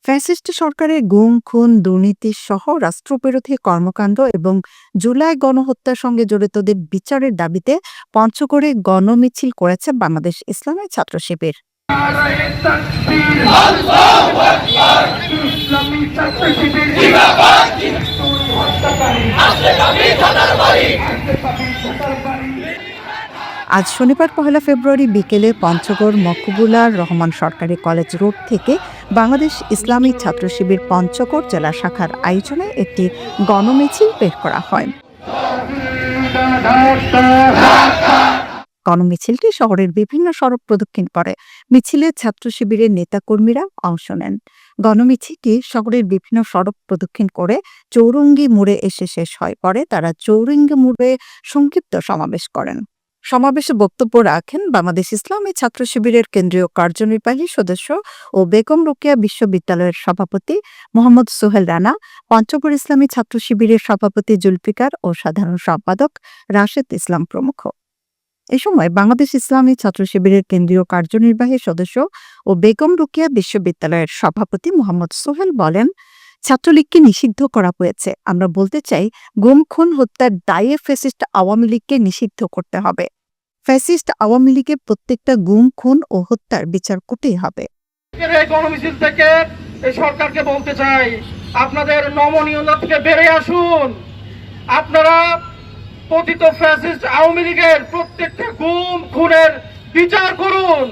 Fascist সরকারের গুম, খুন, দুর্নীতি সহ রাষ্ট্রবিরোধী কর্মকাণ্ড এবং জুলাই গণহত্যার সঙ্গে জড়িতদের বিচারের দাবিতে পঞ্চগড়ে গণমিছিল করেছে বাংলাদেশ ইসলামী ছাত্র শিবির। আজ শনিবার ১ ফেব্রুয়ারি বিকেলে পঞ্চগড় মকবুলার রহমান সরকারি কলেজ রোড থেকে বাংলাদেশ ইসলামী ছাত্র শিবির পঞ্চগড় জেলা শাখার আয়োজনে একটি গণমিছিল বের করা হয়। গণমিছিলটি শহরের বিভিন্ন সড়ক প্রদক্ষিণ করে। মিছিলে ছাত্র শিবিরের নেতাকর্মীরা অংশ নেন। গণমিছিলটি শহরের বিভিন্ন সড়ক প্রদক্ষিণ করে চৌরঙ্গি মোড়ে এসে শেষ হয়। পরে তারা চৌরঙ্গি মোড়ে সংক্ষিপ্ত সমাবেশ করেন। সমাবেশে বক্তব্য রাখেন বাংলাদেশ ইসলামী ছাত্র শিবিরের কেন্দ্রীয় কার্যনির্বাহী সদস্য ও বেগম রোকেয়া বিশ্ববিদ্যালয়ের সভাপতি মোহাম্মদ সোহেল রানা, পঞ্চগড় ইসলামী ছাত্র শিবিরের সভাপতি জুলফিকার ও সাধারণ সম্পাদক রাশেদ ইসলাম প্রমুখ। এ সময় বাংলাদেশ ইসলামী ছাত্র শিবিরের কেন্দ্রীয় কার্যনির্বাহী সদস্য ও বেগম রোকেয়া বিশ্ববিদ্যালয়ের সভাপতি মোহাম্মদ সোহেল বলেন, ছাত্রলীগকে নিষিদ্ধ করা হয়েছে। আমরা বলতে চাই, গুম, খুন, হত্যার দায়ে ফ্যাসিস্ট আওয়ামী লীগকে নিষিদ্ধ করতে হবে। ফ্যাসিস্ট আওয়ামী লীগের প্রত্যেকটা গুম, খুন ও হত্যার বিচার করতেই হবে। গণমিছিল থেকে এই সরকারকে বলতে চাই, আপনাদের নমনীয়তা থেকে বেরিয়ে আসুন। আপনারা পতিত ফ্যাসিস্ট আওয়ামী লীগের প্রত্যেকটা গুম, খুনের বিচার করুন।